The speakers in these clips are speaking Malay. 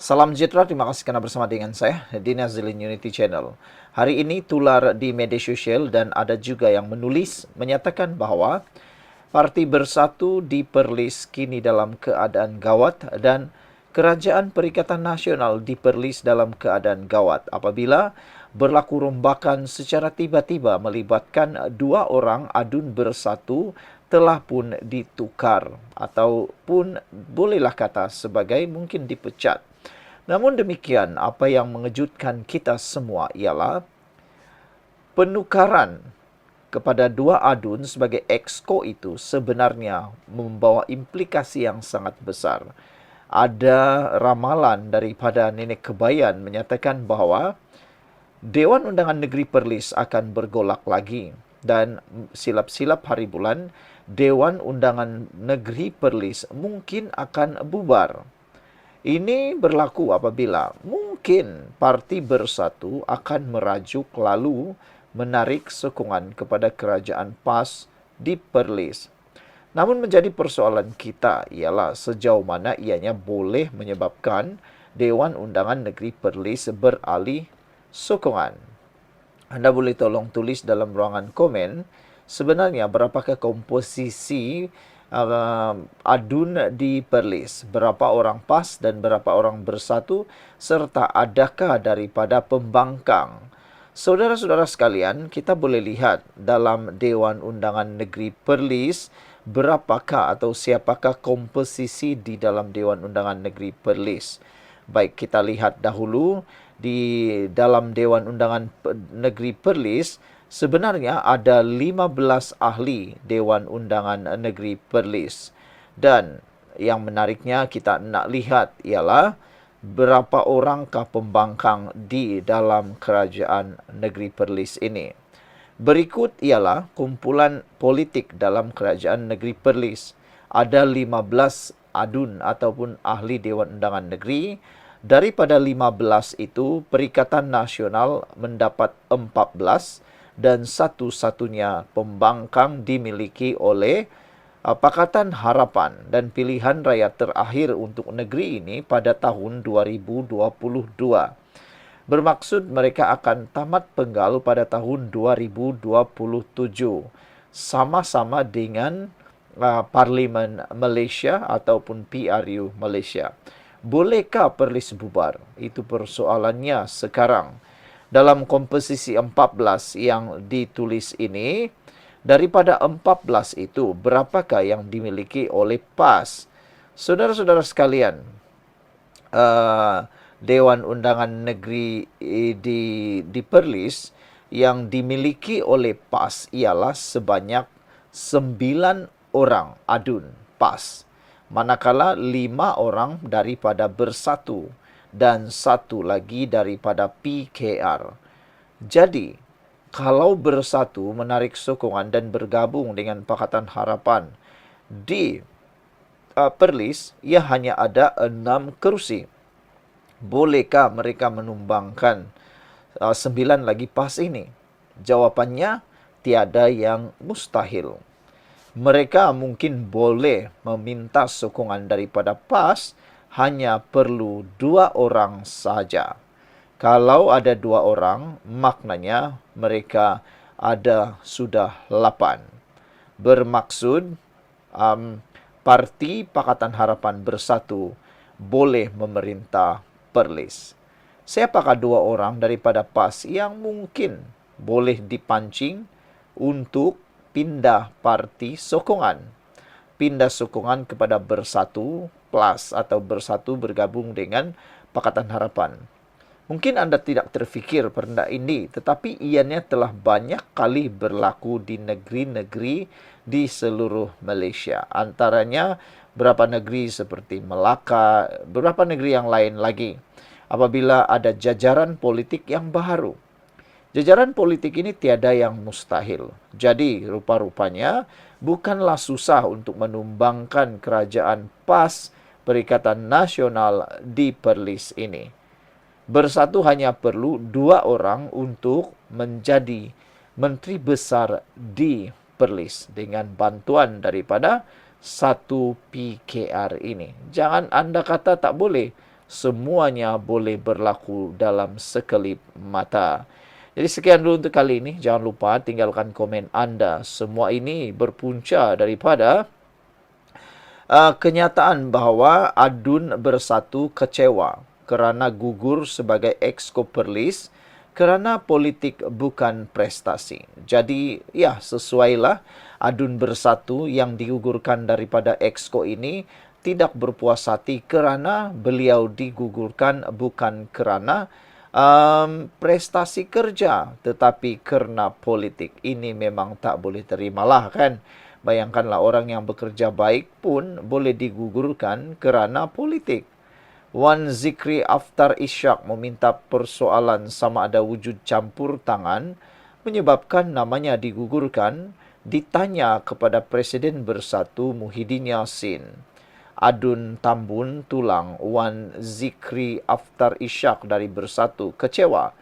Salam sejahtera, terima kasih karena bersama dengan saya di Nazilin Unity Channel. Hari ini tular di media sosial dan ada juga yang menulis menyatakan bahwa Parti Bersatu di Perlis kini dalam keadaan gawat dan Kerajaan Perikatan Nasional di Perlis dalam keadaan gawat apabila berlaku rombakan secara tiba-tiba melibatkan dua orang adun bersatu telah pun ditukar ataupun bolehlah kata sebagai mungkin dipecat. Namun demikian, apa yang mengejutkan kita semua ialah penukaran kepada dua adun sebagai exco itu sebenarnya membawa implikasi yang sangat besar. Ada ramalan daripada Nenek Kebayan menyatakan bahawa Dewan Undangan Negeri Perlis akan bergolak lagi dan silap-silap hari bulan Dewan Undangan Negeri Perlis mungkin akan bubar. Ini berlaku apabila mungkin Parti Bersatu akan merajuk lalu menarik sokongan kepada kerajaan PAS di Perlis. Namun menjadi persoalan kita ialah sejauh mana ianya boleh menyebabkan Dewan Undangan Negeri Perlis beralih sokongan. Anda boleh tolong tulis dalam ruangan komen sebenarnya berapakah komposisi adun di Perlis, berapa orang PAS dan berapa orang Bersatu, serta adakah daripada pembangkang. Saudara-saudara sekalian, kita boleh lihat dalam Dewan Undangan Negeri Perlis, berapakah atau siapakah komposisi di dalam Dewan Undangan Negeri Perlis. Baik, kita lihat dahulu di dalam Dewan Undangan Negeri Perlis, sebenarnya ada 15 ahli Dewan Undangan Negeri Perlis. Dan yang menariknya kita nak lihat ialah berapa orangkah pembangkang di dalam kerajaan negeri Perlis ini. Berikut ialah kumpulan politik dalam kerajaan negeri Perlis. Ada 15 adun ataupun ahli Dewan Undangan Negeri. Daripada 15 itu, Perikatan Nasional mendapat 14 dan satu-satunya pembangkang dimiliki oleh Pakatan Harapan dan pilihan raya terakhir untuk negeri ini pada tahun 2022. Bermaksud mereka akan tamat penggal pada tahun 2027. Sama-sama dengan Parlimen Malaysia ataupun PRU Malaysia. Bolehkah Perlis bubar? Itu persoalannya sekarang. Dalam komposisi 14 yang ditulis ini, daripada 14 itu, berapakah yang dimiliki oleh PAS? Saudara-saudara sekalian, Dewan Undangan Negeri di Perlis yang dimiliki oleh PAS ialah sebanyak 9 orang adun PAS. Manakala 5 orang daripada Bersatu dan 1 lagi daripada PKR. Jadi, kalau Bersatu menarik sokongan dan bergabung dengan Pakatan Harapan di Perlis, ia hanya ada 6 kerusi. Bolehkah mereka menumbangkan 9 lagi PAS ini? Jawapannya, tiada yang mustahil. Mereka mungkin boleh meminta sokongan daripada PAS, hanya perlu 2 orang saja. Kalau ada 2 orang, maknanya mereka ada sudah 8. Bermaksud, Parti Pakatan Harapan Bersatu boleh memerintah Perlis. Siapakah 2 orang daripada PAS yang mungkin boleh dipancing untuk pindah parti sokongan? Pindah sokongan kepada Bersatu Plus atau Bersatu bergabung dengan Pakatan Harapan. Mungkin anda tidak terfikir perkara ini, tetapi ianya telah banyak kali berlaku di negeri-negeri di seluruh Malaysia. Antaranya beberapa negeri seperti Melaka, beberapa negeri yang lain lagi. Apabila ada jajaran politik yang baru. Jajaran politik ini tiada yang mustahil. Jadi, rupa-rupanya bukanlah susah untuk menumbangkan kerajaan PAS Perikatan Nasional di Perlis ini. Bersatu hanya perlu 2 orang untuk menjadi Menteri Besar di Perlis dengan bantuan daripada 1 PKR ini. Jangan anda kata tak boleh. semuanya boleh berlaku dalam sekelip mata. Jadi sekian dulu untuk kali ini. Jangan lupa tinggalkan komen anda. Semua ini berpunca daripada kenyataan bahawa Adun Bersatu kecewa kerana gugur sebagai Exco Perlis kerana politik bukan prestasi. Jadi, ya, sesuailah Adun Bersatu yang digugurkan daripada Exco ini tidak berpuas hati kerana beliau digugurkan bukan kerana prestasi kerja, tetapi kerana politik. Ini memang tak boleh terimalah, kan? Bayangkanlah orang yang bekerja baik pun boleh digugurkan kerana politik. Wan Zikri Aftar Ishak meminta persoalan sama ada wujud campur tangan menyebabkan namanya digugurkan ditanya kepada Presiden Bersatu Muhyiddin Yassin. Adun Tambun tulang Wan Zikri Aftar Ishak dari Bersatu kecewa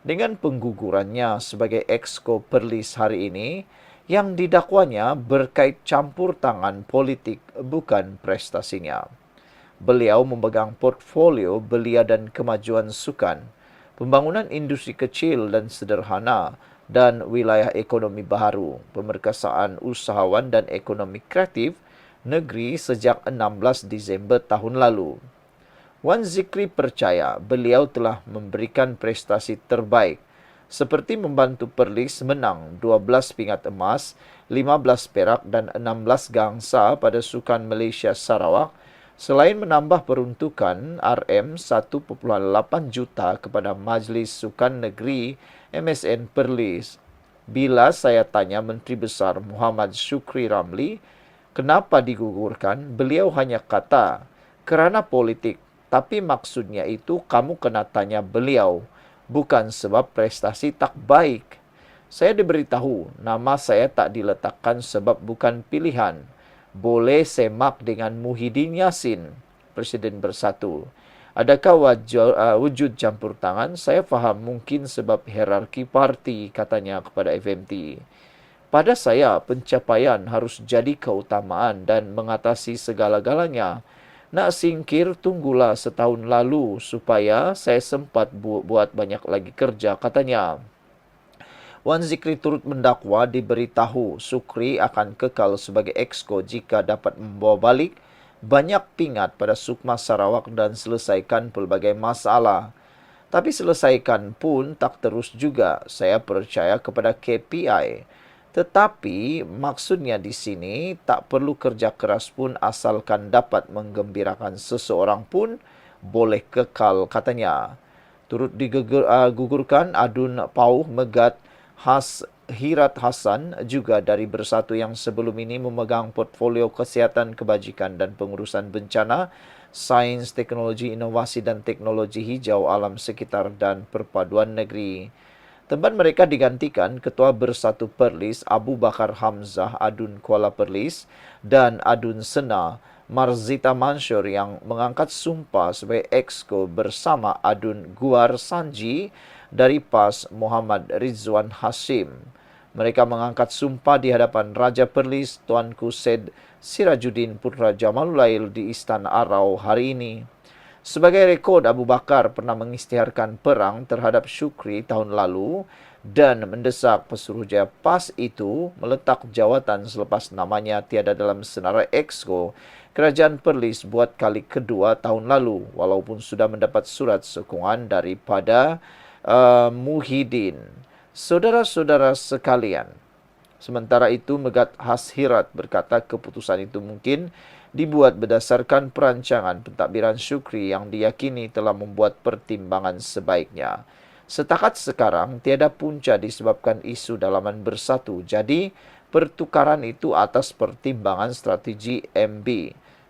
dengan penggugurannya sebagai Exco Perlis hari ini yang didakwanya berkait campur tangan politik bukan prestasinya. Beliau memegang portfolio belia dan kemajuan sukan, pembangunan industri kecil dan sederhana dan wilayah ekonomi baharu, pemerkasaan usahawan dan ekonomi kreatif negeri sejak 16 Disember tahun lalu. Wan Zikri percaya beliau telah memberikan prestasi terbaik seperti membantu Perlis menang 12 pingat emas, 15 perak dan 16 gangsa pada Sukan Malaysia Sarawak, selain menambah peruntukan RM1.8 juta kepada Majlis Sukan Negeri MSN Perlis. Bila saya tanya Menteri Besar Muhammad Shukri Ramli, kenapa digugurkan? Beliau hanya kata, kerana politik. Tapi maksudnya itu kamu kena tanya beliau, bukan sebab prestasi tak baik. Saya diberitahu, nama saya tak diletakkan sebab bukan pilihan. Boleh semak dengan Muhyiddin Yassin, Presiden Bersatu. Adakah wujud campur tangan? Saya faham mungkin sebab hierarki parti, katanya kepada FMT. Pada saya, pencapaian harus jadi keutamaan dan mengatasi segala-galanya. Nak singkir, tunggulah setahun lalu supaya saya sempat buat banyak lagi kerja, katanya. Wan Zikri turut mendakwa diberitahu Sukri akan kekal sebagai Exco jika dapat membawa balik banyak pingat pada Sukma Sarawak dan selesaikan pelbagai masalah. Tapi selesaikan pun tak terus juga. Saya percaya kepada KPI. Tetapi maksudnya di sini tak perlu kerja keras pun asalkan dapat menggembirakan seseorang pun boleh kekal, katanya. Turut digugurkan Adun Pauh Megat Hirat Hassan juga dari Bersatu yang sebelum ini memegang portfolio kesihatan, kebajikan dan pengurusan bencana, sains, teknologi, inovasi dan teknologi hijau alam sekitar dan perpaduan negeri. Tempat mereka digantikan Ketua Bersatu Perlis Abu Bakar Hamzah Adun Kuala Perlis dan Adun Sena Marzita Mansur yang mengangkat sumpah sebagai Exco bersama Adun Guar Sanji dari PAS Muhammad Rizwan Hashim. Mereka mengangkat sumpah di hadapan Raja Perlis Tuanku Said Sirajuddin Putra Jamalulail di Istana Arau hari ini. Sebagai rekod, Abu Bakar pernah mengisytiharkan perang terhadap Shukri tahun lalu dan mendesak Pesuruhjaya PAS itu meletak jawatan selepas namanya tiada dalam senarai Exco Kerajaan Perlis buat kali kedua tahun lalu, walaupun sudah mendapat surat sokongan daripada Muhyiddin. Saudara-saudara sekalian, sementara itu Megat Hashirat berkata keputusan itu mungkin dibuat berdasarkan perancangan pentadbiran Shukri yang diyakini telah membuat pertimbangan sebaiknya. Setakat sekarang, tiada punca disebabkan isu dalaman Bersatu. Jadi, pertukaran itu atas pertimbangan strategi MB.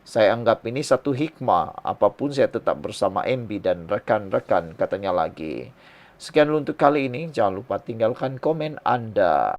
Saya anggap ini satu hikmah. Apapun saya tetap bersama MB dan rekan-rekan, katanya lagi. Sekian dulu untuk kali ini. Jangan lupa tinggalkan komen anda.